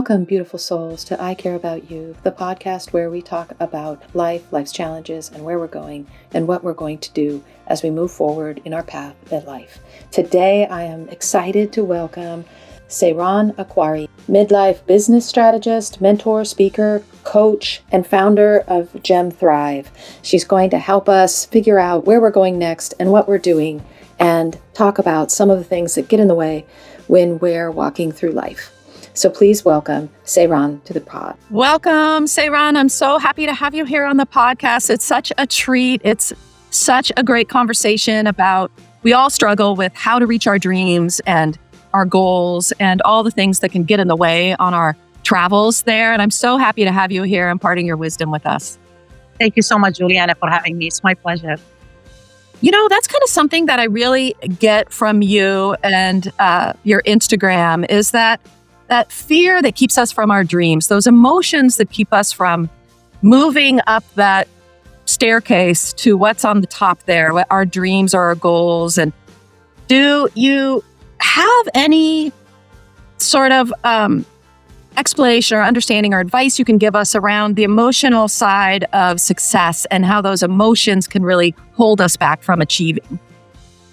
Welcome, beautiful souls, to I Care About You, the podcast where we talk about life, life's challenges, and where we're going and what we're going to do as we move forward in our path at life. Today, I am excited to welcome Sairan Aqrawi, midlife business strategist, mentor, speaker, coach, and founder of GemThrive. She's going to help us figure out where we're going next and what we're doing and talk about some of the things that get in the way when we're walking through life. So please welcome Sairan to the pod. Welcome, Sairan. I'm so happy to have you here on the podcast. It's such a treat. It's such a great conversation about, we all struggle with how to reach our dreams and our goals and all the things that can get in the way on our travels there. And I'm so happy to have you here imparting your wisdom with us. Thank you so much, Juliana, for having me. It's my pleasure. You know, that's kind of something that I really get from you and your Instagram is that fear that keeps us from our dreams, those emotions that keep us from moving up that staircase to what's on the top there, what our dreams or our goals. And do you have any sort of explanation or understanding or advice you can give us around the emotional side of success and how those emotions can really hold us back from achieving?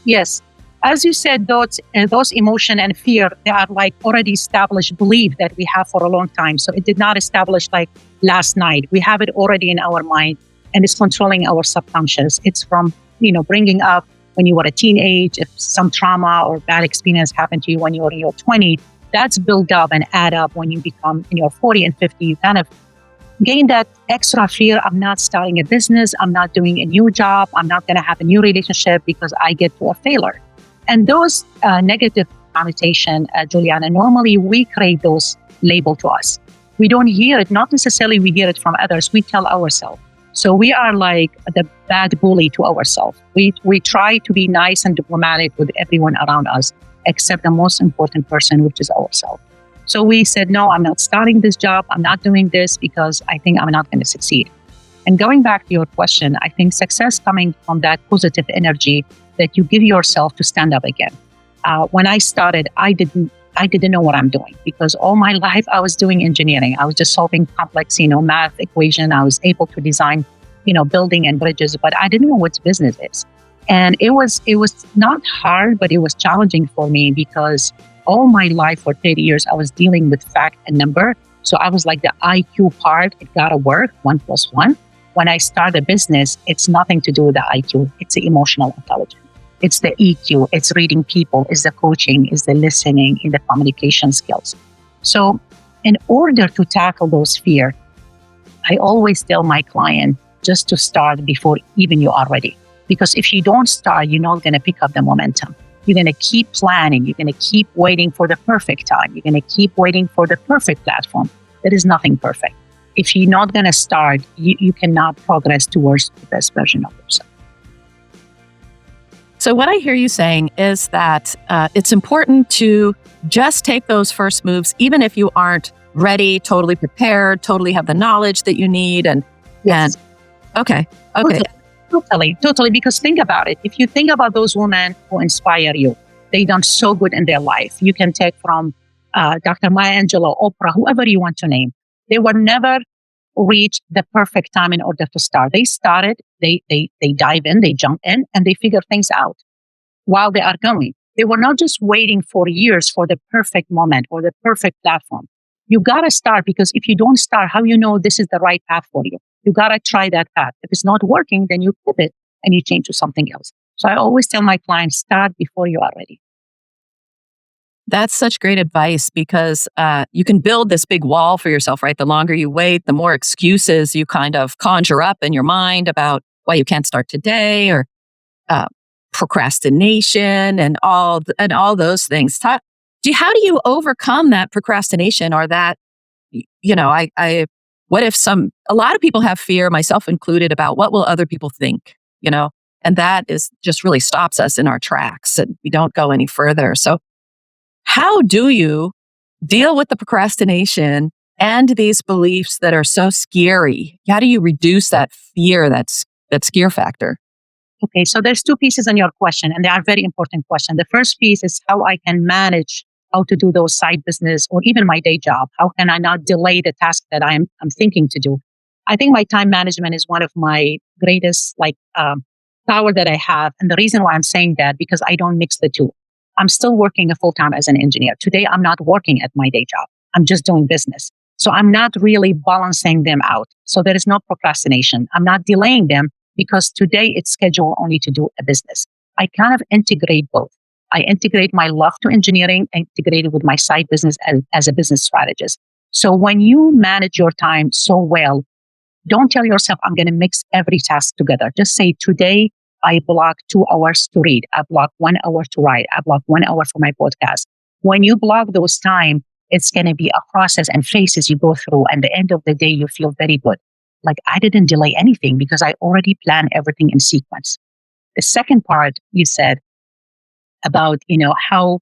Yes. As you said, those emotion and fear, they are like already established belief that we have for a long time. So it did not establish like last night. We have it already in our mind and it's controlling our subconscious. It's from, bringing up when you were a teenage, if some trauma or bad experience happened to you when you were in your 20s, that's built up and add up when you become in your 40 and 50, you kind of gain that extra fear. I'm not starting a business. I'm not doing a new job. I'm not going to have a new relationship because I get to a failure. And those negative connotation, Juliana, normally we create those label to us. We don't hear it, not necessarily we hear it from others, we tell ourselves. So we are like the bad bully to ourselves. We try to be nice and diplomatic with everyone around us, except the most important person, which is ourselves. So we said, no, I'm not starting this job. I'm not doing this because I think I'm not going to succeed. And going back to your question, I think success coming from that positive energy that you give yourself to stand up again. When I started, I didn't know what I'm doing because all my life I was doing engineering. I was just solving complex, math equation. I was able to design, building and bridges, but I didn't know what business is. And it was not hard, but it was challenging for me because all my life for 30 years, I was dealing with fact and number. So I was like the IQ part, it gotta work, 1 + 1. When I start a business, it's nothing to do with the IQ. It's the emotional intelligence. It's the EQ, it's reading people, it's the coaching, it's the listening, and the communication skills. So in order to tackle those fears, I always tell my client just to start before even you are ready. Because if you don't start, you're not going to pick up the momentum. You're going to keep planning. You're going to keep waiting for the perfect time. You're going to keep waiting for the perfect platform. There is nothing perfect. If you're not going to start, you cannot progress towards the best version of yourself. So what I hear you saying is that it's important to just take those first moves, even if you aren't ready, totally prepared, totally have the knowledge that you need. Yes. Okay. Totally. Because think about it. If you think about those women who inspire you, they done so good in their life. You can take from Dr. Maya Angelou, Oprah, whoever you want to name. They were never reach the perfect time in order to start. They started, they dive in, they jump in, and they figure things out while they are going. They were not just waiting for years for the perfect moment or the perfect platform. You got to start because if you don't start, how you know this is the right path for you? You got to try that path. If it's not working, then you pivot and you change to something else. So I always tell my clients, start before you are ready. That's such great advice because you can build this big wall for yourself, right? The longer you wait, the more excuses you kind of conjure up in your mind about why you can't start today or procrastination and all those things. How do you overcome that procrastination or that, what if a lot of people have fear, myself included, about what will other people think, and that is just really stops us in our tracks and we don't go any further. So how do you deal with the procrastination and these beliefs that are so scary? How do you reduce that fear, that scare factor? Okay, so there's two pieces in your question, and they are very important questions. The first piece is how I can manage how to do those side business or even my day job. How can I not delay the task that I'm thinking to do? I think my time management is one of my greatest power that I have. And the reason why I'm saying that, because I don't mix the two. I'm still working a full time as an engineer. Today, I'm not working at my day job. I'm just doing business. So I'm not really balancing them out. So there is no procrastination. I'm not delaying them because today it's scheduled only to do a business. I kind of integrate both. I integrate my love to engineering, integrate it with my side business as a business strategist. So when you manage your time so well, don't tell yourself, I'm going to mix every task together. Just say, today I block 2 hours to read. I block 1 hour to write. I block 1 hour for my podcast. When you block those time, it's going to be a process and phases you go through. And at the end of the day, you feel very good. Like, I didn't delay anything because I already planned everything in sequence. The second part you said about, how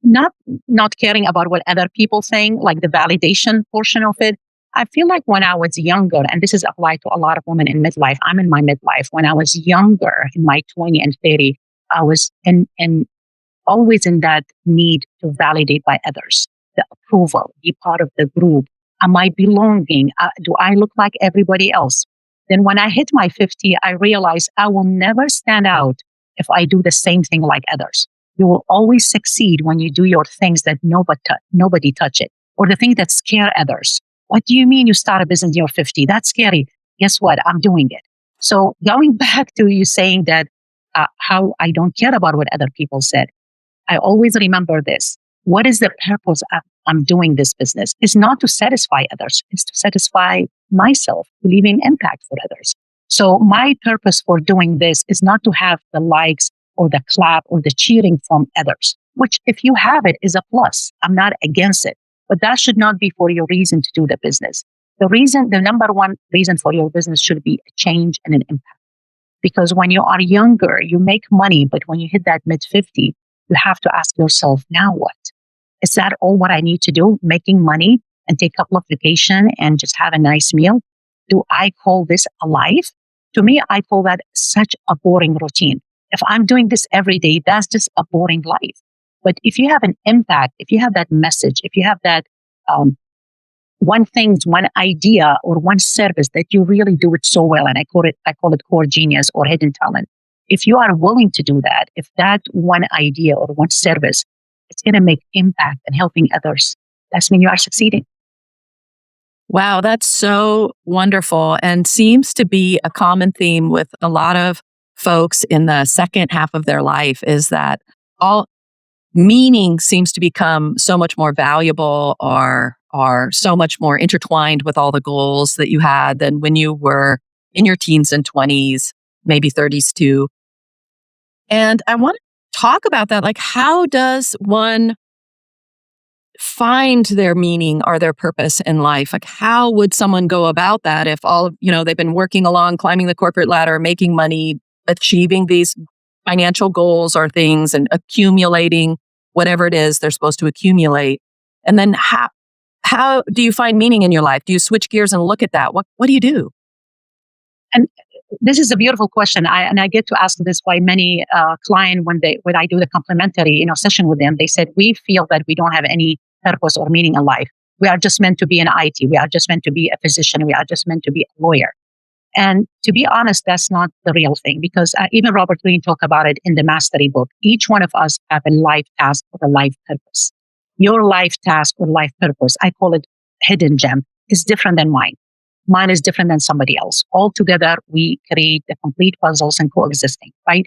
not caring about what other people think, like the validation portion of it. I feel like when I was younger, and this is applied to a lot of women in midlife, I'm in my midlife. When I was younger, in my 20 and 30, I was always in that need to validate by others, the approval, be part of the group. Am I belonging? Do I look like everybody else? Then when I hit my 50, I realized I will never stand out if I do the same thing like others. You will always succeed when you do your things that nobody touch it, or the thing that scare others. What do you mean you start a business in your 50? That's scary. Guess what? I'm doing it. So going back to you saying that how I don't care about what other people said, I always remember this. What is the purpose of I'm doing this business? It's not to satisfy others. It's to satisfy myself, leaving impact for others. So my purpose for doing this is not to have the likes or the clap or the cheering from others, which if you have it is a plus. I'm not against it. But that should not be for your reason to do the business. The number one reason for your business should be a change and an impact. Because when you are younger, you make money, but when you hit that mid-50, you have to ask yourself, now what? Is that all what I need to do? Making money and take a couple of vacation and just have a nice meal? Do I call this a life? To me, I call that such a boring routine. If I'm doing this every day, that's just a boring life. But if you have an impact, if you have that message, if you have that one idea or one service that you really do it so well, and I call it core genius or hidden talent. If you are willing to do that, if that one idea or one service, it's going to make impact and helping others, that's when you are succeeding. Wow, that's so wonderful, and seems to be a common theme with a lot of folks in the second half of their life, is that all meaning seems to become so much more valuable or so much more intertwined with all the goals that you had than when you were in your teens and 20s, maybe 30s too. And I want to talk about that. Like, how does one find their meaning or their purpose in life? Like, how would someone go about that if they've been working along, climbing the corporate ladder, making money, achieving these financial goals or things and accumulating whatever it is they're supposed to accumulate. And then how do you find meaning in your life? Do you switch gears and look at that? What do you do? And this is a beautiful question. I get to ask this by many clients when I do the complimentary session with them. They said, we feel that we don't have any purpose or meaning in life. We are just meant to be in IT. We are just meant to be a physician. We are just meant to be a lawyer. And to be honest, that's not the real thing, because even Robert Greene talked about it in the Mastery book. Each one of us have a life task or a life purpose. Your life task or life purpose, I call it hidden gem, is different than mine. Mine is different than somebody else. All together, we create the complete puzzles and coexisting, right?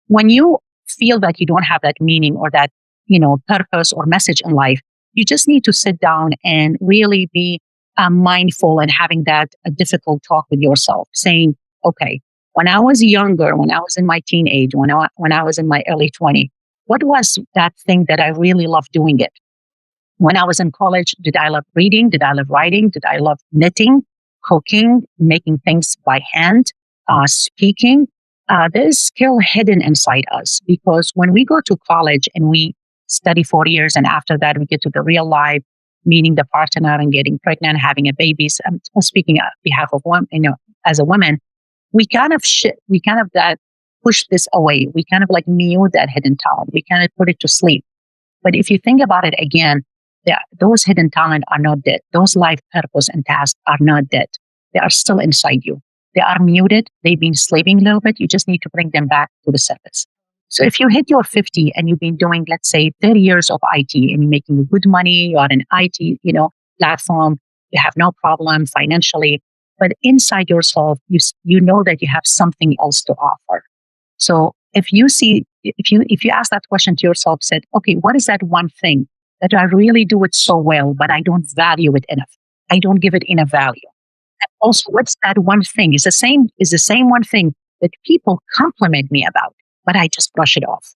When you feel that you don't have that meaning or that, purpose or message in life, you just need to sit down and really be mindful and having that difficult talk with yourself, saying, okay, when I was younger, when I was in my teenage, when I was in my early 20s, what was that thing that I really loved doing it? When I was in college, did I love reading? Did I love writing? Did I love knitting, cooking, making things by hand, speaking? There's skill hidden inside us, because when we go to college and we study 4 years and after that we get to the real life, meeting the partner and getting pregnant, having a baby. So I'm speaking on behalf of women, as a woman, we kind of that push this away. We kind of like mute that hidden talent. We kind of put it to sleep. But if you think about it again, those hidden talent are not dead. Those life purpose and tasks are not dead. They are still inside you. They are muted. They've been sleeping a little bit. You just need to bring them back to the surface. So if you hit your 50 and you've been doing, let's say, 30 years of IT and you're making good money, you are an IT, platform, you have no problem financially, but inside yourself, you know that you have something else to offer. So if you ask that question to yourself, said, okay, what is that one thing that I really do it so well, but I don't value it enough? I don't give it enough value. And also, what's that one thing? Is the same one thing that people compliment me about, but I just brush it off.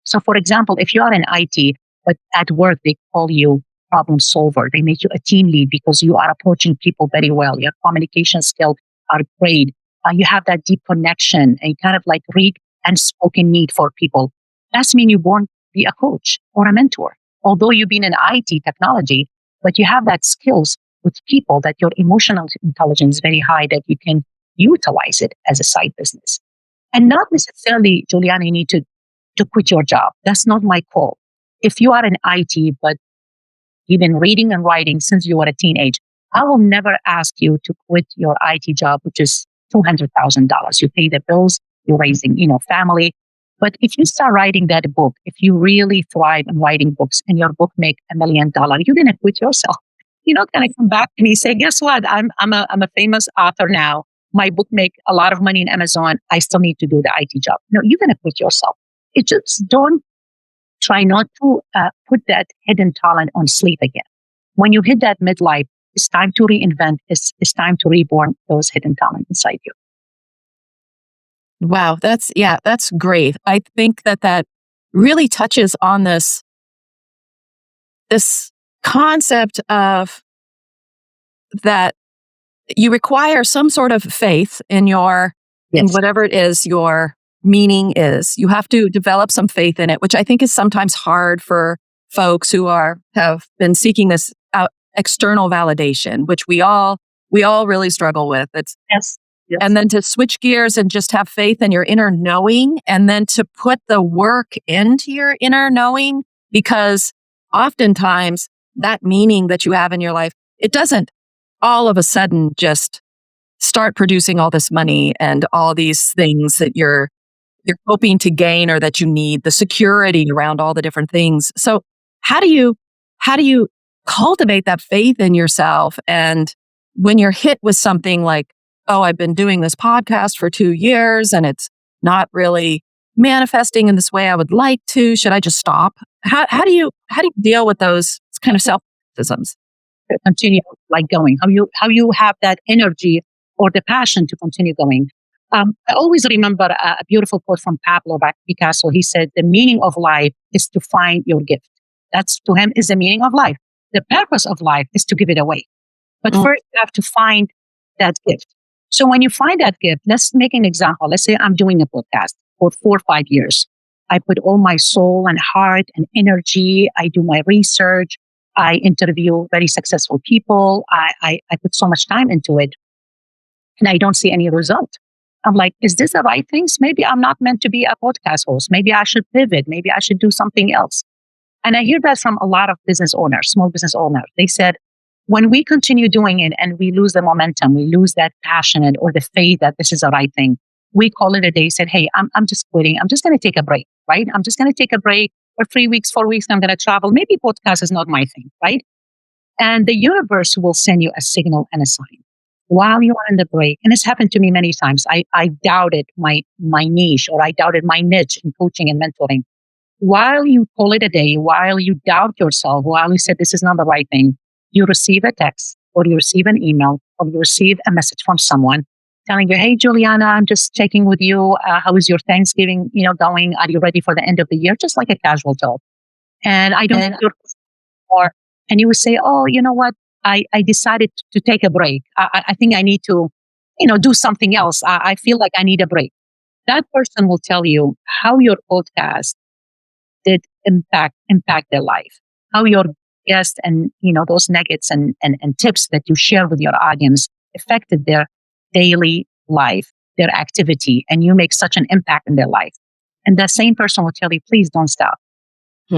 So, for example, if you are in IT, but at work they call you problem solver, they make you a team lead because you are approaching people very well. Your communication skills are great. You have that deep connection and kind of like read unspoken need for people. That's mean you won't be a coach or a mentor. Although you've been in IT technology, but you have that skills with people that your emotional intelligence is very high that you can utilize it as a side business. And not necessarily, Juliana, you need to quit your job. That's not my call. If you are in IT, but you've been reading and writing since you were a teenager, I will never ask you to quit your IT job, which is $200,000. You pay the bills, you're raising, family. But if you start writing that book, if you really thrive in writing books and your book make $1 million, you're going to quit yourself. You're not going to come back to me and say, guess what? I'm a famous author now. My book make a lot of money in Amazon. I still need to do the IT job. No, you're going to quit yourself. It just don't try not to put that hidden talent on sleep again. When you hit that midlife, it's time to reinvent. It's time to reborn those hidden talent inside you. Wow, that's great. I think that really touches on this concept of that you require some sort of faith in in whatever it is your meaning is. You have to develop some faith in it, which I think is sometimes hard for folks who have been seeking this external validation, which we all really struggle with. Yes. And then to switch gears and just have faith in your inner knowing, and then to put the work into your inner knowing, because oftentimes that meaning that you have in your life, it doesn't all of a sudden just start producing all this money and all these things that you're hoping to gain or that you need, the security around all the different things. So how do you cultivate that faith in yourself? And when you're hit with something like, oh, I've been doing this podcast for 2 years and it's not really manifesting in this way I would like to, should I just stop? How do you deal with those kind of self-criticisms? Continue like going, how you have that energy or the passion to continue going. I always remember a beautiful quote from Pablo Picasso. He said, the meaning of life is to find your gift. That's, to him, is the meaning of life. The purpose of life is to give it away. But first you have to find that gift. So when you find that gift, let's make an example. Let's say I'm doing a podcast for 4 or 5 years. I put all my soul and heart and energy. I do my research. I interview very successful people. I put so much time into it and I don't see any result. I'm like, is this the right things? Maybe I'm not meant to be a podcast host. Maybe I should pivot. Maybe I should do something else. And I hear that from a lot of business owners, small business owners. They said, when we continue doing it and we lose the momentum, we lose that passion or the faith that this is the right thing, we call it a day, said, hey, I'm just quitting. I'm just going to take a break, right? I'm just going to take a break for 3 weeks, 4 weeks. I'm going to travel. Maybe podcast is not my thing, right? And the universe will send you a signal and a sign while you are in the break. And it's happened to me many times. I doubted my niche, or I doubted my niche in coaching and mentoring. While you call it a day, while you doubt yourself, while you said this is not the right thing, you receive a text or you receive an email or you receive a message from someone telling you, hey, Juliana, I'm just checking with you. How is your Thanksgiving, going? Are you ready for the end of the year? Just like a casual talk. And I don't know more. And you would say, oh, you know what? I decided to take a break. I think I need to, do something else. I feel like I need a break. That person will tell you how your podcast did impact their life, how your guests and, those nuggets and tips that you share with your audience affected their daily life, their activity, and you make such an impact in their life. And that same person will tell you, please don't stop.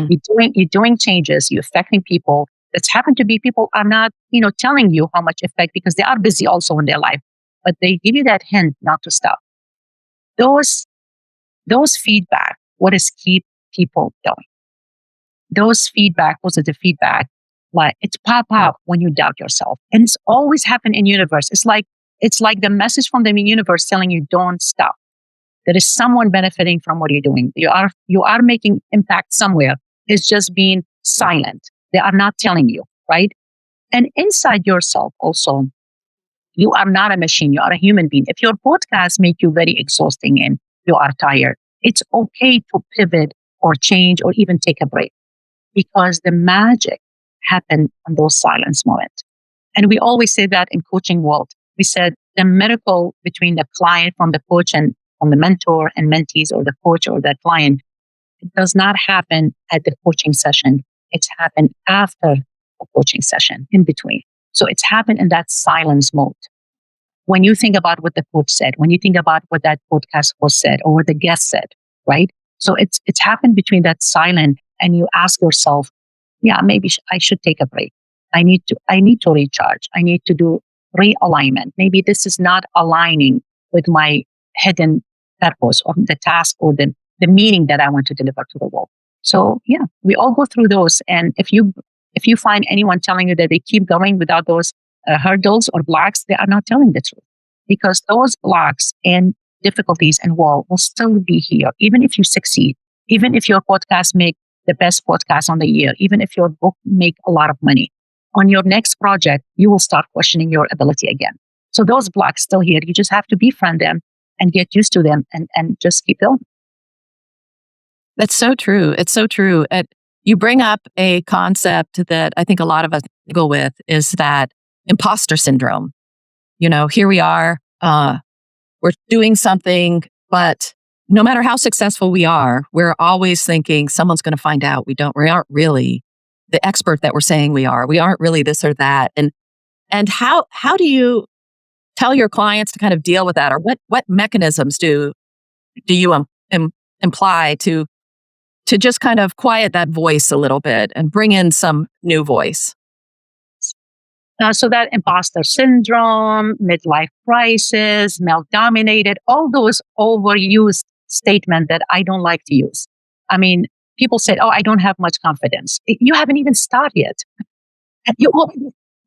You're doing changes, you're affecting people. That's happened to be people are not, telling you how much effect because they are busy also in their life, but they give you that hint not to stop. Those feedback, what is keep people going? Those feedback, positive feedback, like it's pop up when you doubt yourself. And it's always happened in universe. It's like the message from the universe telling you don't stop. There is someone benefiting from what you're doing. You are making impact somewhere. It's just being silent. They are not telling you, right? And inside yourself also, you are not a machine. You are a human being. If your podcast make you very exhausting and you are tired, it's okay to pivot or change or even take a break because the magic happened in those silence moments. And we always say that in coaching world. We said the miracle between the client from the coach and from the mentor and mentees or the coach or the client, it does not happen at the coaching session. It's happened after the coaching session, in between. So it's happened in that silence mode. When you think about what the coach said, when you think about what that podcast host said or what the guest said, right? So it's happened between that silent and you ask yourself, yeah, maybe I should take a break. I need to recharge. I need to do realignment. Maybe this is not aligning with my hidden purpose or the task or the meaning that I want to deliver to the world. So yeah, we all go through those. And if you find anyone telling you that they keep going without those hurdles or blocks, they are not telling the truth because those blocks and difficulties and wall will still be here, even if you succeed, even if your podcast make the best podcast on the year, even if your book make a lot of money. On your next project, you will start questioning your ability again. So those blocks still here. You just have to befriend them and get used to them and just keep going. That's so true. It's so true. You bring up a concept that I think a lot of us go with is that imposter syndrome. Here we are, we're doing something, but no matter how successful we are, we're always thinking someone's going to find out we aren't really the expert that we're saying we are. We aren't really this or that. And how do you tell your clients to kind of deal with that, or what mechanisms do you imply to just kind of quiet that voice a little bit and bring in some new voice? So that imposter syndrome, midlife crisis, male-dominated, all those overused statements that I don't like to use. I mean, people said, "Oh, I don't have much confidence." You haven't even started yet.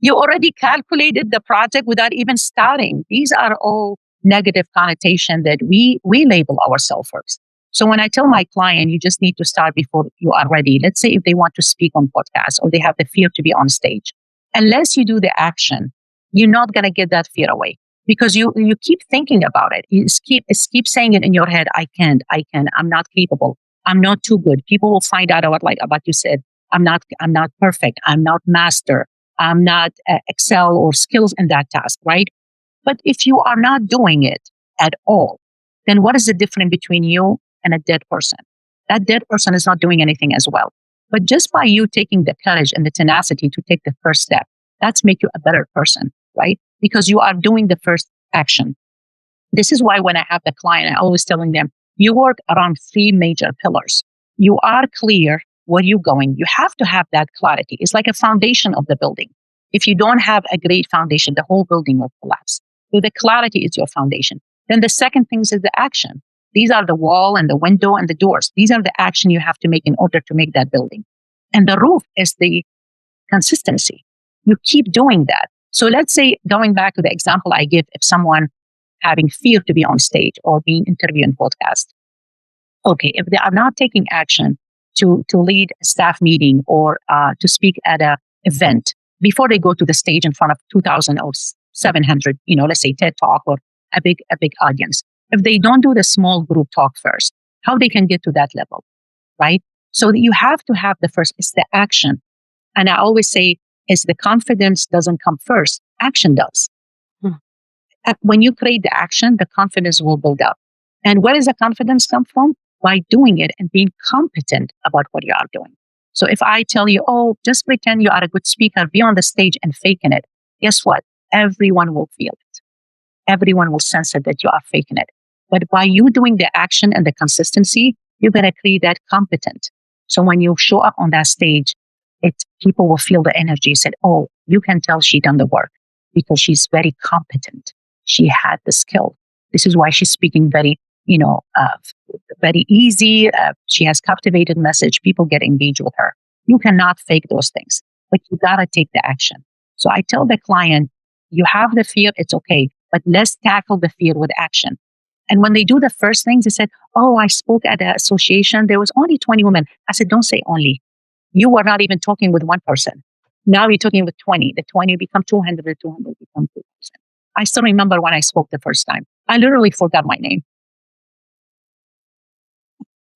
You already calculated the project without even starting. These are all negative connotation that we label ourselves first. So when I tell my client, you just need to start before you are ready. Let's say if they want to speak on podcasts or they have the fear to be on stage. Unless you do the action, you're not going to get that fear away because you keep thinking about it. You keep saying it in your head. I can't, I'm not capable. I'm not too good. People will find out about you said, I'm not perfect. I'm not master. I'm not excel or skills in that task, right? But if you are not doing it at all, then what is the difference between you and a dead person? That dead person is not doing anything as well. But just by you taking the courage and the tenacity to take the first step, that's make you a better person, right? Because you are doing the first action. This is why when I have the client, I always telling them, you work around 3 major pillars. You are clear where you're going. You have to have that clarity. It's like a foundation of the building. If you don't have a great foundation, the whole building will collapse. So the clarity is your foundation. Then the second thing is the action. These are the wall and the window and the doors. These are the action you have to make in order to make that building. And the roof is the consistency. You keep doing that. So let's say, going back to the example I give, if someone having fear to be on stage or being interviewed in podcast. Okay, if they are not taking action to lead a staff meeting or to speak at an event before they go to the stage in front of 2,000 or 700, let's say TED Talk or a big audience. If they don't do the small group talk first, how they can get to that level, right? So you have to have the first, it's the action. And I always say, is the confidence doesn't come first, action does. When you create the action, the confidence will build up. And where does the confidence come from? By doing it and being competent about what you are doing. So if I tell you, oh, just pretend you are a good speaker, be on the stage and faking it, guess what? Everyone will feel it. Everyone will sense it that you are faking it. But by you doing the action and the consistency, you're going to create that competent. So when you show up on that stage, people will feel the energy. Said, oh, you can tell she done the work because she's very competent. She had the skill. This is why she's speaking very, very easy. She has captivated message. People get engaged with her. You cannot fake those things, but you gotta take the action. So I tell the client, you have the fear, it's okay, but let's tackle the fear with action. And when they do the first things, they said, oh, I spoke at an association. There was only 20 women. I said, don't say only. You were not even talking with one person. Now you're talking with 20. The 20 become 200, the 200 become 2,000. I still remember when I spoke the first time. I literally forgot my name.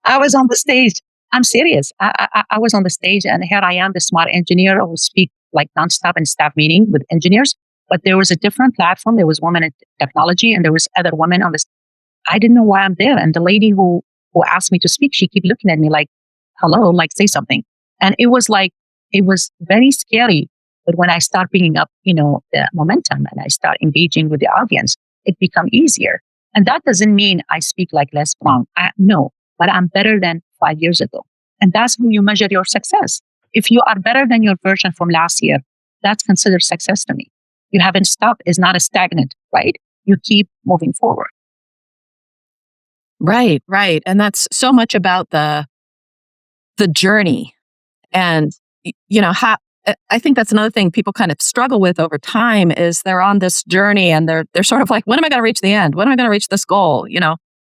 I was on the stage. I'm serious. I was on the stage, and here I am, the smart engineer who speak like nonstop in staff meeting with engineers. But there was a different platform. There was women in technology, and there was other women on this. I didn't know why I'm there. And the lady who asked me to speak, she kept looking at me like, hello, like say something. And it was very scary. But when I start picking up, the momentum and I start engaging with the audience, it become easier. And that doesn't mean I speak like less wrong. No, but I'm better than 5 years ago. And that's when you measure your success. If you are better than your version from last year, that's considered success to me. You haven't stopped. It's not a stagnant, right? You keep moving forward. Right, right. And that's so much about the journey. And, how I think that's another thing people kind of struggle with over time is they're on this journey and they're sort of like, when am I going to reach the end? When am I going to reach this goal?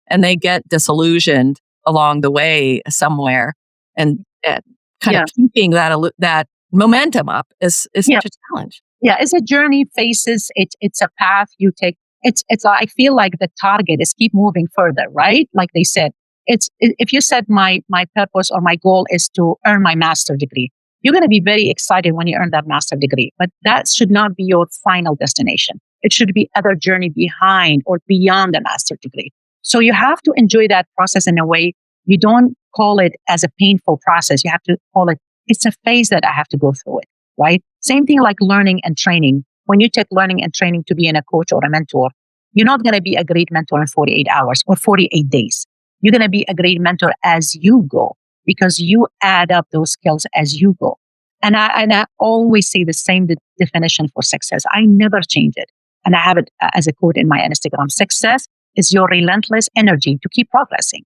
And they get disillusioned along the way somewhere. And kind of keeping that momentum up is such a challenge. Yeah, it's a journey, phases. It's a path you take. I feel like the target is keep moving further, right? Like they said, if you said my purpose or my goal is to earn my master's degree, you're going to be very excited when you earn that master's degree, but that should not be your final destination. It should be other journey behind or beyond the master's degree. So you have to enjoy that process in a way. You don't call it as a painful process. You have to call it, it's a phase that I have to go through it, right? Same thing like learning and training. When you take learning and training to be a coach or a mentor, you're not going to be a great mentor in 48 hours or 48 days. You're going to be a great mentor as you go because you add up those skills as you go. And I always say the same definition for success. I never change it. And I have it as a quote in my Instagram. Success is your relentless energy to keep progressing.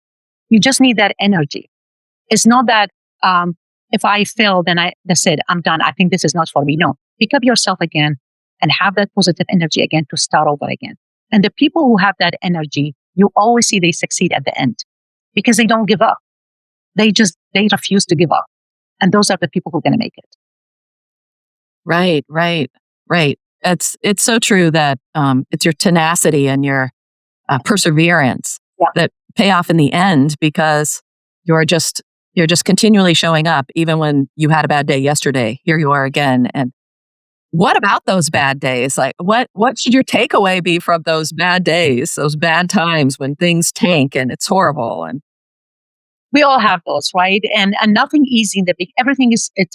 You just need that energy. It's not that if I fail, then that's it. I'm done. I think this is not for me. No, pick up yourself again and have that positive energy again to start over again. And the people who have that energy, you always see they succeed at the end because they don't give up. They refuse to give up. And those are the people who are going to make it. Right. It's so true that it's your tenacity and your perseverance that pay off in the end because you're just continually showing up even when you had a bad day yesterday. Here you are again. And what about those bad days? Like what should your takeaway be from those bad days, those bad times when things tank and it's horrible? And we all have those, right? And nothing easy in the big. Everything is it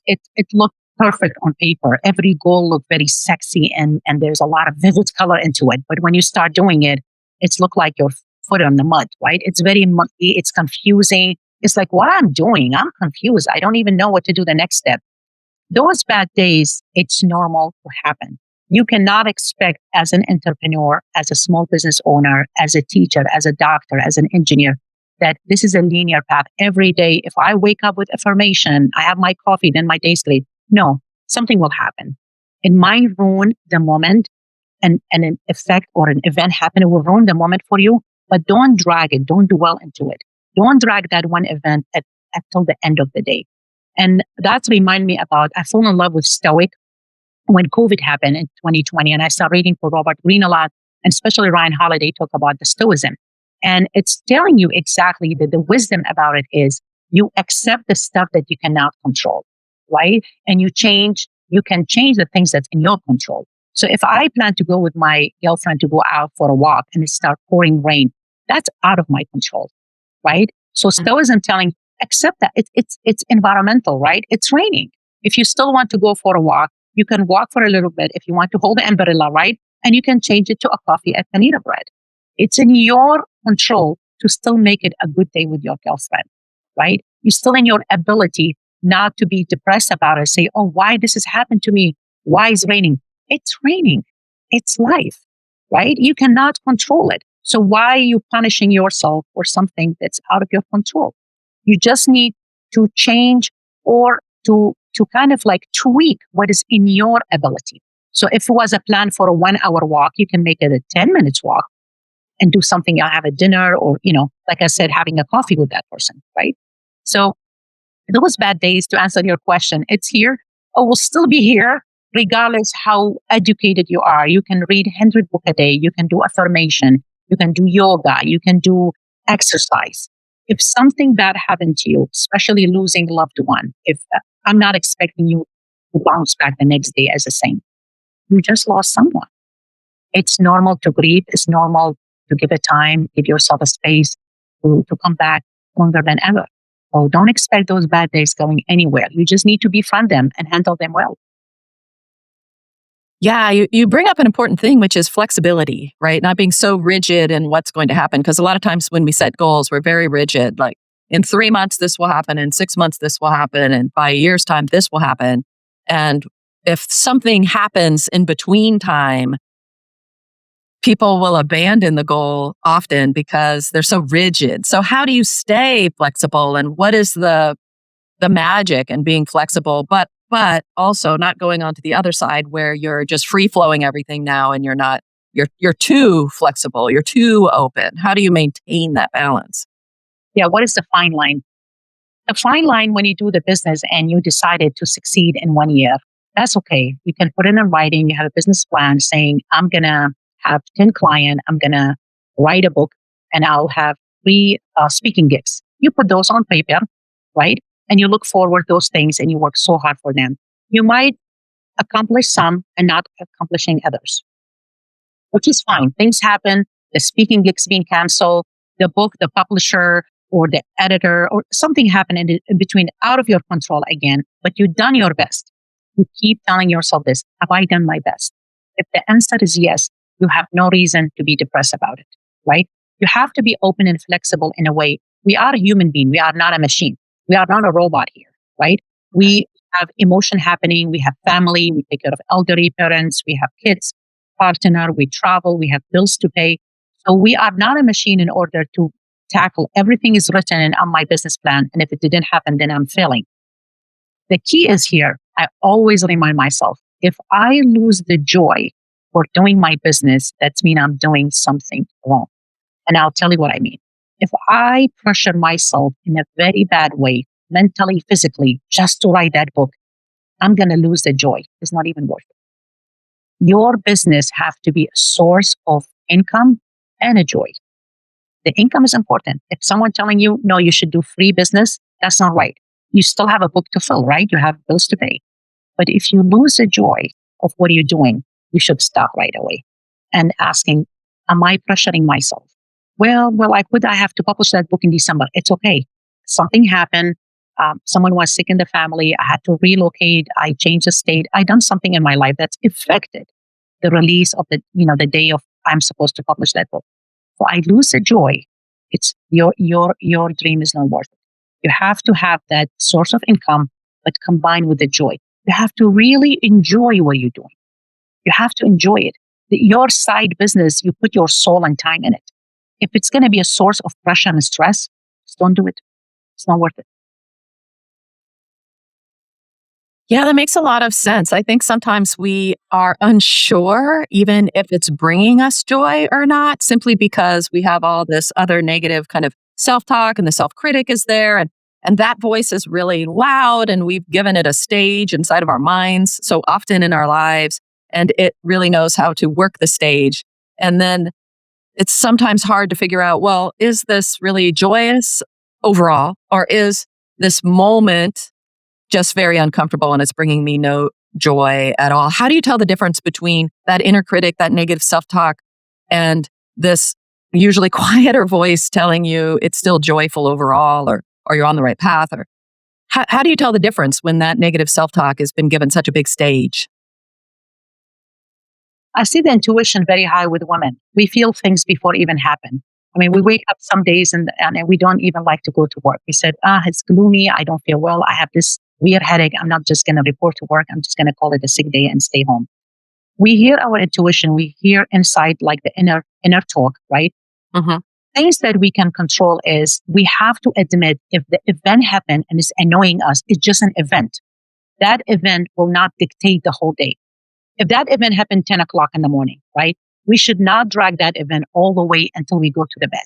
looked perfect on paper. Every goal looked very sexy and there's a lot of vivid color into it. But when you start doing it, it's look like your foot on the mud, right? It's very muddy. It's confusing. It's like what I'm doing. I'm confused. I don't even know what to do the next step. Those bad days, it's normal to happen. You cannot expect as an entrepreneur, as a small business owner, as a teacher, as a doctor, as an engineer, that this is a linear path. Every day, if I wake up with affirmation, I have my coffee, then my day's great. No, something will happen. It might ruin the moment and an effect or an event happen. It will ruin the moment for you, but don't drag it. Don't dwell into it. Don't drag that one event until the end of the day. And that reminds me about, I fell in love with Stoic when COVID happened in 2020. And I started reading for Robert Greene a lot, and especially Ryan Holiday talk about the Stoicism. And it's telling you exactly that the wisdom about it is you accept the stuff that you cannot control, right? And you can change the things that's in your control. So if I plan to go with my girlfriend to go out for a walk and it starts pouring rain, that's out of my control, right? So Stoicism telling, accept that. It's environmental, right? It's raining. If you still want to go for a walk, you can walk for a little bit. If you want to hold the umbrella, right? And you can change it to a coffee at Panera Bread. It's in your control to still make it a good day with your girlfriend, right? You're still in your ability not to be depressed about it. Say, oh, why this has happened to me? Why is raining? It's raining. It's life, right? You cannot control it. So why are you punishing yourself for something that's out of your control? You just need to change or to kind of like tweak what is in your ability. So if it was a plan for a 1 hour walk, you can make it a 10 minutes walk and do something. You'll have a dinner or, like I said, having a coffee with that person, right? So those bad days, to answer your question, it's here or will still be here regardless how educated you are. You can read 100 books a day. You can do affirmation. You can do yoga. You can do exercise. If something bad happened to you, especially losing a loved one, if I'm not expecting you to bounce back the next day as the same, you just lost someone. It's normal to grieve. It's normal to give it time, give yourself a space to come back stronger than ever. So don't expect those bad days going anywhere. You just need to befriend them and handle them well. Yeah, you bring up an important thing, which is flexibility, right? Not being so rigid in what's going to happen. Because a lot of times when we set goals, we're very rigid. Like in 3 months, this will happen. In 6 months, this will happen. And by a year's time, this will happen. And if something happens in between time, people will abandon the goal often because they're so rigid. So how do you stay flexible? And what is the magic in being flexible, but also not going on to the other side where you're just free flowing everything now and you're too flexible, you're too open. How do you maintain that balance? Yeah, what is the fine line? The fine line when you do the business and you decided to succeed in 1 year, that's okay. You can put it in writing. You have a business plan saying, I'm going to have 10 clients, I'm going to write a book, and I'll have 3 speaking gigs. You put those on paper, right? And you look forward to those things and you work so hard for them. You might accomplish some and not accomplishing others, which is fine. Things happen. The speaking gigs being canceled, the book, the publisher, or the editor, or something happened in between out of your control again, but you've done your best. You keep telling yourself this, have I done my best? If the answer is yes, you have no reason to be depressed about it, right? You have to be open and flexible in a way. We are a human being. We are not a machine. We are not a robot here, right? We have emotion happening. We have family. We take care of elderly parents. We have kids, partner. We travel. We have bills to pay. So we are not a machine in order to tackle everything is written on my business plan. And if it didn't happen, then I'm failing. The key is here. I always remind myself, if I lose the joy for doing my business, that means I'm doing something wrong. And I'll tell you what I mean. If I pressure myself in a very bad way, mentally, physically, just to write that book, I'm going to lose the joy. It's not even worth it. Your business have to be a source of income and a joy. The income is important. If someone telling you, no, you should do free business, that's not right. You still have a book to fill, right? You have bills to pay. But if you lose the joy of what you're doing, you should stop right away and asking, am I pressuring myself? Well, I have to publish that book in December. It's okay. Something happened. Someone was sick in the family. I had to relocate. I changed the state. I done something in my life that's affected the release of the day of I'm supposed to publish that book. So I lose the joy. It's your dream is not worth it. You have to have that source of income, but combined with the joy. You have to really enjoy what you're doing. You have to enjoy it. Your side business, you put your soul and time in it. If it's going to be a source of pressure and stress, just don't do it. It's not worth it. Yeah, that makes a lot of sense. I think sometimes we are unsure, even if it's bringing us joy or not, simply because we have all this other negative kind of self-talk and the self-critic is there. And that voice is really loud and we've given it a stage inside of our minds so often in our lives. And it really knows how to work the stage. And then it's sometimes hard to figure out, well, is this really joyous overall? Or is this moment just very uncomfortable and it's bringing me no joy at all? How do you tell the difference between that inner critic, that negative self-talk, and this usually quieter voice telling you it's still joyful overall or you're on the right path? Or how do you tell the difference when that negative self-talk has been given such a big stage? I see the intuition very high with women. We feel things before even happen. I mean, we wake up some days and we don't even like to go to work. We said, it's gloomy. I don't feel well. I have this weird headache. I'm not just going to report to work. I'm just going to call it a sick day and stay home. We hear our intuition. We hear inside, like the inner talk, right? Mm-hmm. Things that we can control is we have to admit if the event happened and is annoying us, it's just an event. That event will not dictate the whole day. If that event happened 10 o'clock in the morning, right? We should not drag that event all the way until we go to the bed.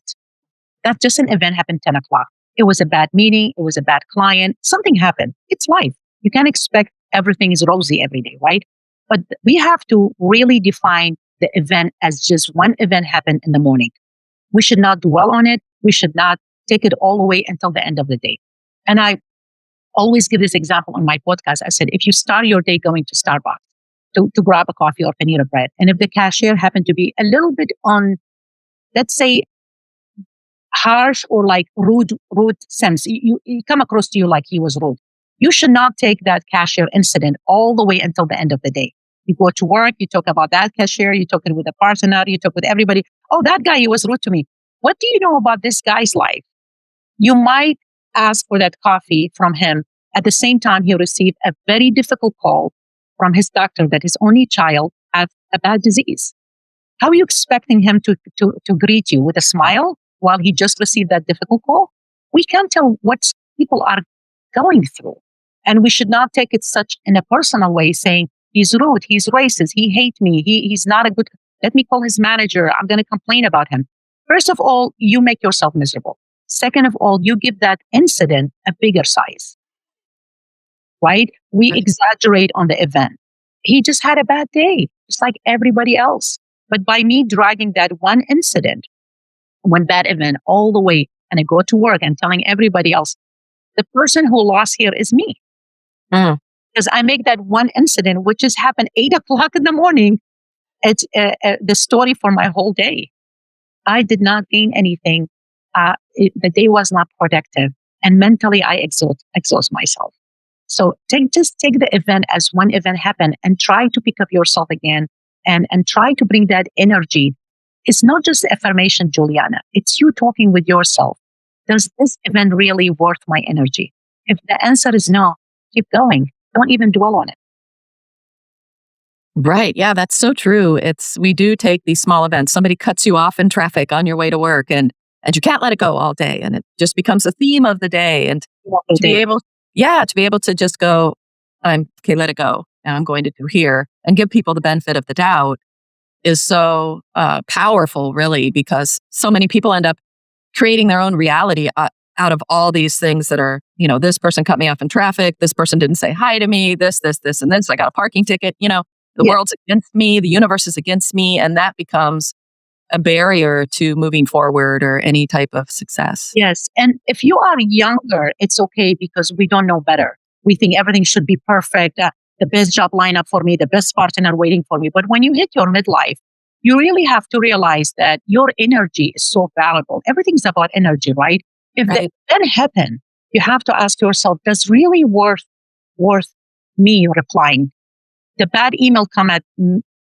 That's just an event happened 10 o'clock. It was a bad meeting. It was a bad client. Something happened. It's life. You can't expect everything is rosy every day, right? But we have to really define the event as just one event happened in the morning. We should not dwell on it. We should not take it all the way until the end of the day. And I always give this example on my podcast. I said, if you start your day going to Starbucks to grab a coffee or panera bread, and if the cashier happened to be a little bit on, let's say, harsh or like rude sense, you come across to you like he was rude. You should not take that cashier incident all the way until the end of the day. You go to work, you talk about that cashier, you talk with the partner, you talk with everybody. Oh, that guy, he was rude to me. What do you know about this guy's life? You might ask for that coffee from him. At the same time, he received a very difficult call from his doctor that his only child has a bad disease. How are you expecting him to greet you with a smile while he just received that difficult call? We can't tell what people are going through. And we should not take it such in a personal way, saying, he's rude, he's racist, he hates me, he's not a good, let me call his manager, I'm going to complain about him. First of all, you make yourself miserable. Second of all, you give that incident a bigger size, right? We exaggerate on the event. He just had a bad day, just like everybody else. But by me dragging that one incident, one bad event all the way, and I go to work and telling everybody else, the person who lost here is me. Because I make that one incident, which has happened 8 o'clock in the morning, it's the story for my whole day. I did not gain anything. The day was not productive. And mentally, I exhaust myself. So just take the event as one event happened and try to pick up yourself again and try to bring that energy. It's not just affirmation, Juliana. It's you talking with yourself. Does this event really worth my energy? If the answer is no, keep going. Don't even dwell on it. Right. Yeah, that's so true. We do take these small events. Somebody cuts you off in traffic on your way to work and you can't let it go all day. And it just becomes a theme of the day. And to be able to just go, okay, let it go. And I'm going to do here and give people the benefit of the doubt is so powerful, really, because so many people end up creating their own reality out of all these things that are, this person cut me off in traffic. This person didn't say hi to me, this, and this. I got a parking ticket. The world's against me. The universe is against me. And that becomes a barrier to moving forward or any type of success. Yes. And if you are younger, it's okay because we don't know better. We think everything should be perfect. The best job lineup for me, the best partner waiting for me. But when you hit your midlife, you really have to realize that your energy is so valuable. Everything's about energy, right? If the event happen, you have to ask yourself, does really worth me replying? The bad email come at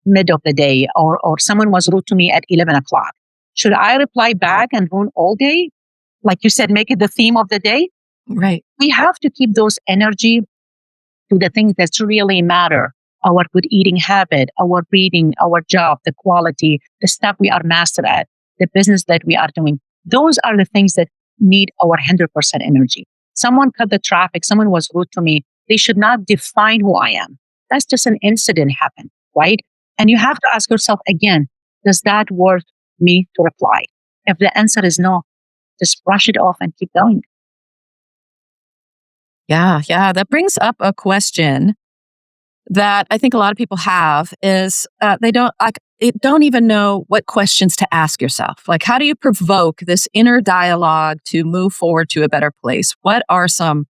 mid of the day or someone was rude to me at 11 o'clock. Should I reply back and ruin all day? Like you said, make it the theme of the day? Right. We have to keep those energy to the things that really matter. Our good eating habit, our reading, our job, the quality, the stuff we are master at, the business that we are doing. Those are the things that need our 100% energy. Someone cut the traffic, someone was rude to me. They should not define who I am. That's just an incident happened, right? And you have to ask yourself again, does that worth me to reply? If the answer is no, just brush it off and keep going. Yeah. That brings up a question that I think a lot of people have is they don't even know what questions to ask yourself. Like, how do you provoke this inner dialogue to move forward to a better place? What are some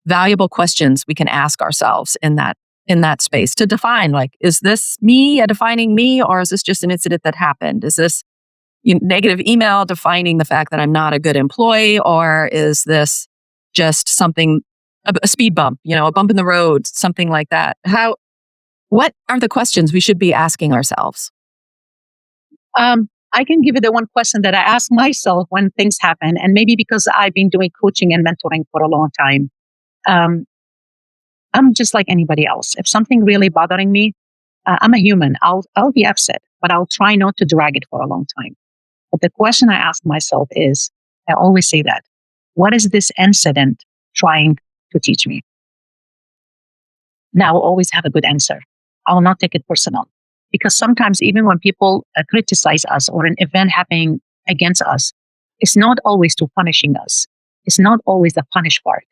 valuable questions we can ask ourselves in that space to define, like, is this me, defining me, or is this just an incident that happened? Is this negative email defining the fact that I'm not a good employee, or is this just something, a speed bump, a bump in the road, something like that? What are the questions we should be asking ourselves? I can give you the one question that I ask myself when things happen. And maybe because I've been doing coaching and mentoring for a long time, um, I'm just like anybody else. If something really bothering me, I'm a human. I'll be upset, but I'll try not to drag it for a long time. But the question I ask myself is, I always say that, what is this incident trying to teach me? Now I'll always have a good answer. I will not take it personal. Because sometimes even when people criticize us or an event happening against us, it's not always to punishing us. It's not always the punish part.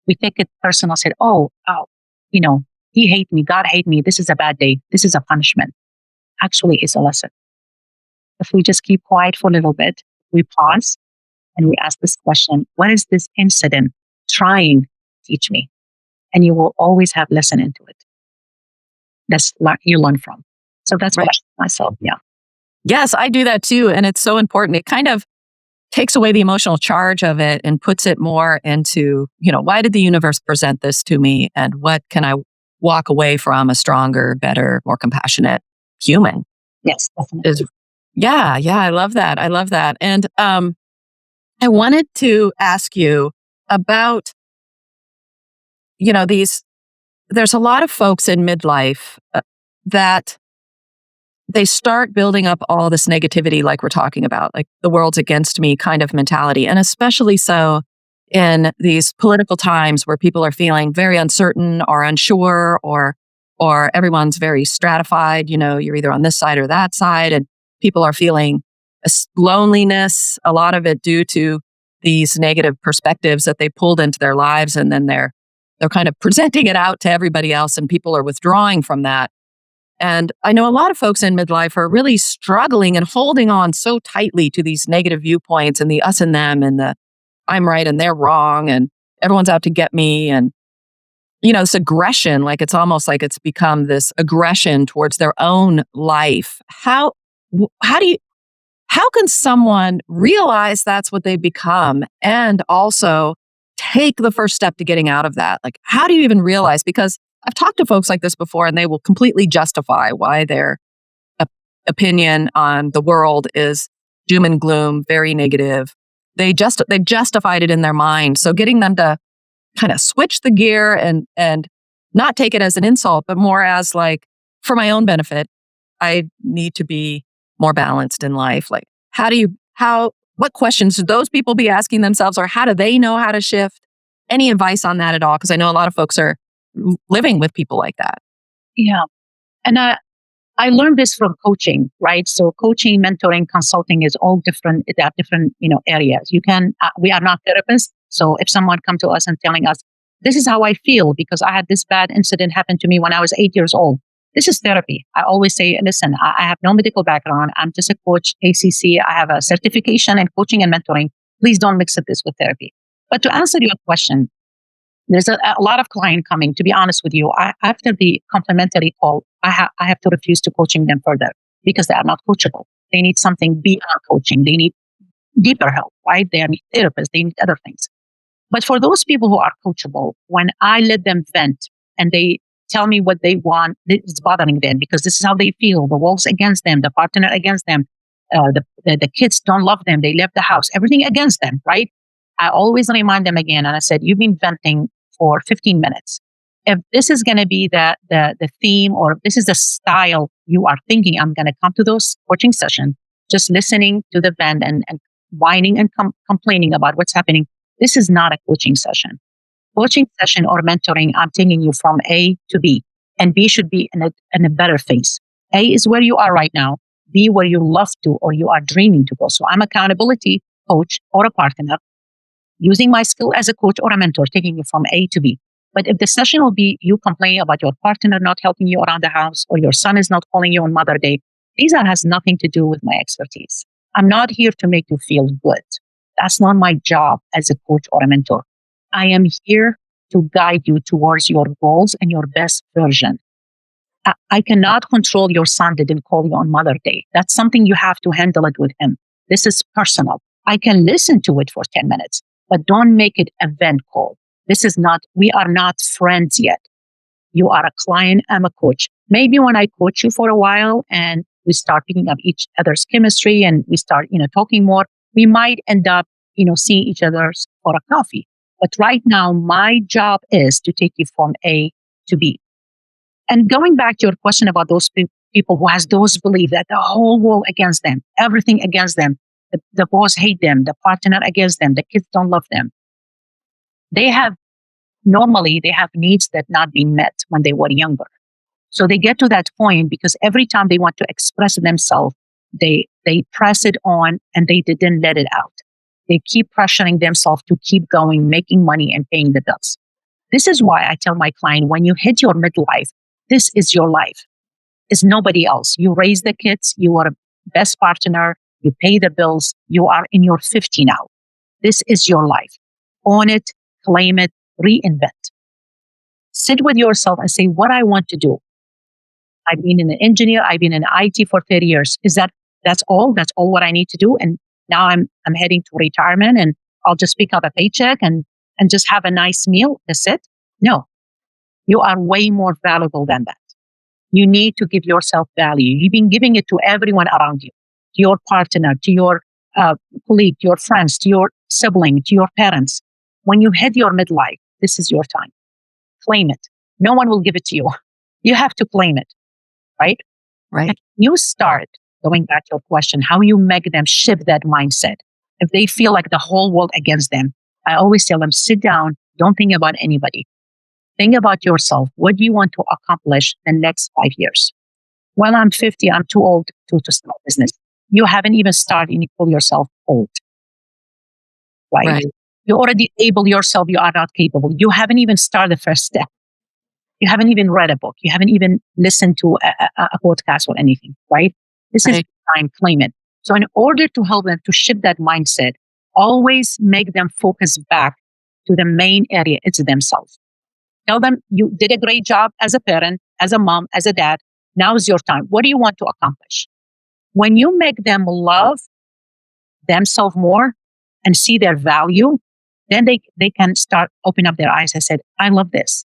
We take it personal, said, you know, he hate me, God hate me, this is a bad day, this is a punishment. Actually, it's a lesson. If we just keep quiet for a little bit, we pause and we ask this question, what is this incident trying to teach me? And you will always have lesson into it. That's you learn from. So that's what I ask myself. Yeah. Yes, I do that too. And it's so important. It kind of takes away the emotional charge of it and puts it more into, why did the universe present this to me? And what can I walk away from a stronger, better, more compassionate human? Yes, definitely. Yeah, I love that. I love that. And I wanted to ask you about, there's a lot of folks in midlife that they start building up all this negativity, like we're talking about, like the world's against me kind of mentality. And especially so in these political times where people are feeling very uncertain or unsure, or everyone's very stratified. You're either on this side or that side, and people are feeling loneliness, a lot of it due to these negative perspectives that they pulled into their lives. And then they're kind of presenting it out to everybody else, and people are withdrawing from that. And I know a lot of folks in midlife are really struggling and holding on so tightly to these negative viewpoints and the us and them and the I'm right and they're wrong and everyone's out to get me. And, this aggression, like it's almost like it's become this aggression towards their own life. How can someone realize that's what they've become and also take the first step to getting out of that? Like, how do you even realize? Because I've talked to folks like this before, and they will completely justify why their opinion on the world is doom and gloom, very negative. They've justified it in their mind. So getting them to kind of switch the gear and not take it as an insult, but more as like, for my own benefit, I need to be more balanced in life. Like, what questions should those people be asking themselves, or how do they know how to shift? Any advice on that at all? Because I know a lot of folks are living with people like that. Yeah. And I learned this from coaching, right? So coaching, mentoring, consulting is all different. They have different, areas. We are not therapists. So if someone come to us and telling us, this is how I feel because I had this bad incident happen to me when I was 8 years old. This is therapy. I always say, listen, I have no medical background. I'm just a coach, ACC. I have a certification in coaching and mentoring. Please don't mix this with therapy. But to answer your question, there's a lot of client coming, to be honest with you. After the complimentary call, I have to refuse to coaching them further because they are not coachable. They need something beyond coaching. They need deeper help, right? They need therapists. They need other things. But for those people who are coachable, when I let them vent and they tell me what they want, it's bothering them because this is how they feel. The world's against them, the partner against them, the kids don't love them. They left the house, everything against them, right? I always remind them again. And I said, you've been venting for 15 minutes. If this is going to be the theme, or if this is the style you are thinking, I'm going to come to those coaching sessions, just listening to the vent and whining and complaining about what's happening. This is not a coaching session. Coaching session or mentoring, I'm taking you from A to B, and B should be in a better phase. A is where you are right now. B, where you love to or you are dreaming to go. So I'm accountability coach or a partner, using my skill as a coach or a mentor, taking you from A to B. But if the session will be you complaining about your partner not helping you around the house, or your son is not calling you on Mother's Day, these has nothing to do with my expertise. I'm not here to make you feel good. That's not my job as a coach or a mentor. I am here to guide you towards your goals and your best version. I cannot control your son didn't call you on Mother's Day. That's something you have to handle it with him. This is personal. I can listen to it for 10 minutes, but don't make it a vent call. We are not friends yet. You are a client, I'm a coach. Maybe when I coach you for a while and we start picking up each other's chemistry and we start, talking more, we might end up, seeing each other for a coffee. But right now, my job is to take you from A to B. And going back to your question about those people who has those beliefs that the whole world against them, everything against them, the boss hate them, the partner against them, the kids don't love them. Normally they have needs that not been met when they were younger. So they get to that point because every time they want to express themselves, they press it on and they didn't let it out. They keep pressuring themselves to keep going, making money and paying the bills. This is why I tell my client, when you hit your midlife, this is your life. It's nobody else. You raise the kids, you are a best partner, you pay the bills, you are in your 50 now. This is your life. Own it, claim it, reinvent. Sit with yourself and say, what I want to do. I've been an engineer, I've been in IT for 30 years. That's all? That's all what I need to do? And now I'm heading to retirement and I'll just pick up a paycheck and just have a nice meal. That's it? No. You are way more valuable than that. You need to give yourself value. You've been giving it to everyone around you, to your partner, to your colleague, to your friends, to your sibling, to your parents. When you hit your midlife, this is your time. Claim it. No one will give it to you. You have to claim it, right? Right. And you start, going back to your question, how you make them shift that mindset. If they feel like the whole world against them, I always tell them, sit down, don't think about anybody. Think about yourself. What do you want to accomplish in the next 5 years? Well, I'm 50. I'm too old to start business. You haven't even started and you call yourself old. Right? You already label yourself. You are not capable. You haven't even started the first step. You haven't even read a book. You haven't even listened to a podcast or anything, right? This is time, claim it. So in order to help them to shift that mindset, always make them focus back to the main area. It's themselves. Tell them you did a great job as a parent, as a mom, as a dad. Now is your time. What do you want to accomplish? When you make them love themselves more and see their value, then they can start open up their eyes. I said, I love this.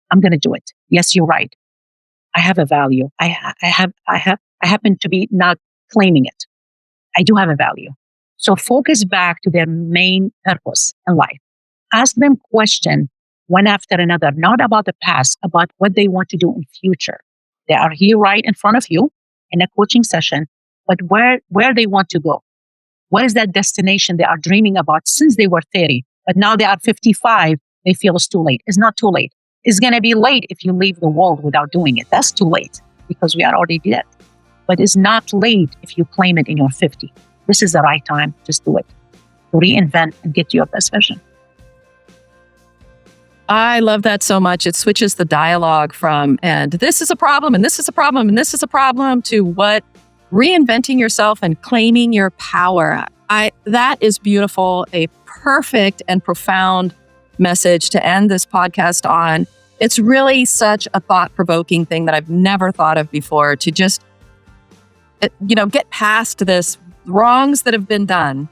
I'm going to do it. Yes, you're right. I have a value. I happen to be not claiming it. I do have a value. So focus back to their main purpose in life. Ask them questions one after another, not about the past, about what they want to do in future. They are here right in front of you in a coaching session, but where they want to go. What is that destination they are dreaming about since they were 30? But now they are 55, they feel it's too late. It's not too late. It's going to be late if you leave the world without doing it. That's too late because we are already dead. But it's not late if you claim it in your 50. This is the right time. Just do it. To reinvent and get to your best version. I love that so much. It switches the dialogue from, and this is a problem, and this is a problem, and this is a problem, to what reinventing yourself and claiming your power. That is beautiful. A perfect and profound message to end this podcast on. It's really such a thought-provoking thing that I've never thought of before, to just, get past this wrongs that have been done.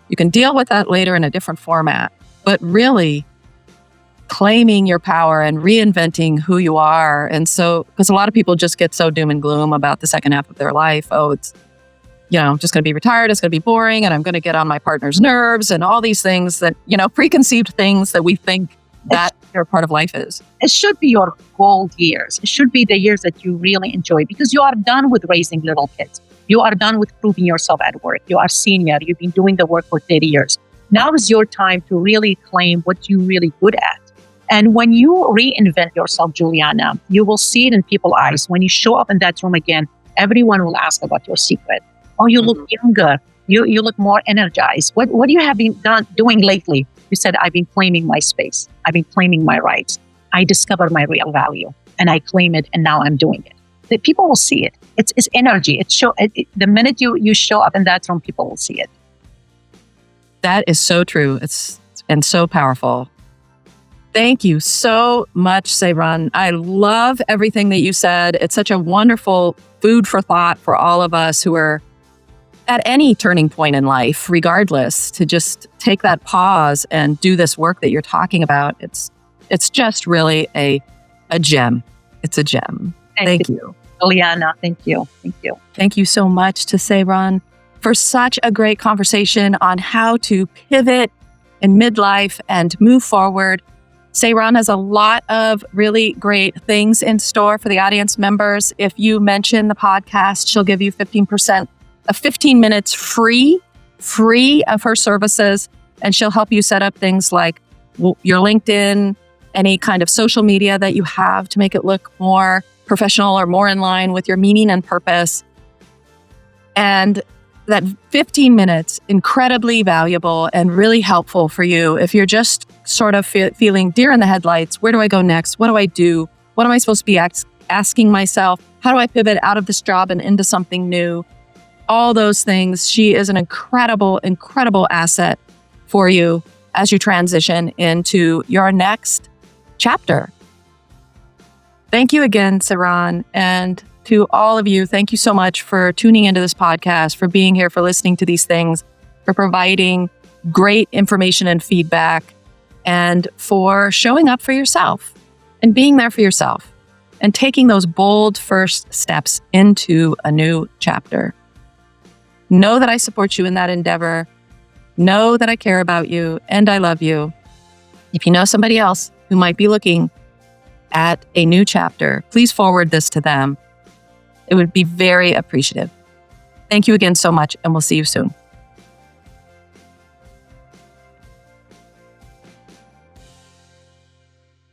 You can deal with that later in a different format, but really claiming your power and reinventing who you are. And so, because a lot of people just get so doom and gloom about the second half of their life. Oh, it's, just going to be retired. It's going to be boring. And I'm going to get on my partner's nerves and all these things that, preconceived things that we think that your part of life is. It should be your gold years. It should be the years that you really enjoy because you are done with raising little kids. You are done with proving yourself at work. You are senior. You've been doing the work for 30 years. Now is your time to really claim what you're really good at. And when you reinvent yourself, Juliana, you will see it in people's eyes. When you show up in that room again, everyone will ask about your secret. Oh, you look younger. You look more energized. What you have been doing lately? You said, I've been claiming my space. I've been claiming my rights. I discovered my real value and I claim it and now I'm doing it. The people will see it. It's energy. The minute you show up in that room, people will see it. That is so true. And so powerful. Thank you so much, Sairan. I love everything that you said. It's such a wonderful food for thought for all of us who are at any turning point in life, regardless, to just take that pause and do this work that you're talking about. It's just really a gem. It's a gem. Thank you. Juliana. Thank you. Thank you. Thank you so much to Sairan for such a great conversation on how to pivot in midlife and move forward. Sairan has a lot of really great things in store for the audience members. If you mention the podcast, she'll give you 15% of 15 minutes free of her services. And she'll help you set up things like your LinkedIn, any kind of social media that you have to make it look more professional or more in line with your meaning and purpose. And that 15 minutes, incredibly valuable and really helpful for you if you're just sort of feeling deer in the headlights. Where do I go next? What do I do? What am I supposed to be asking myself? How do I pivot out of this job and into something new? All those things. She is an incredible, incredible asset for you as you transition into your next chapter. Thank you again, Sairan. And to all of you, thank you so much for tuning into this podcast, for being here, for listening to these things, for providing great information and feedback, and for showing up for yourself and being there for yourself and taking those bold first steps into a new chapter. Know that I support you in that endeavor. Know that I care about you and I love you. If you know somebody else who might be looking at a new chapter, please forward this to them. It would be very appreciative. Thank you again so much, and we'll see you soon.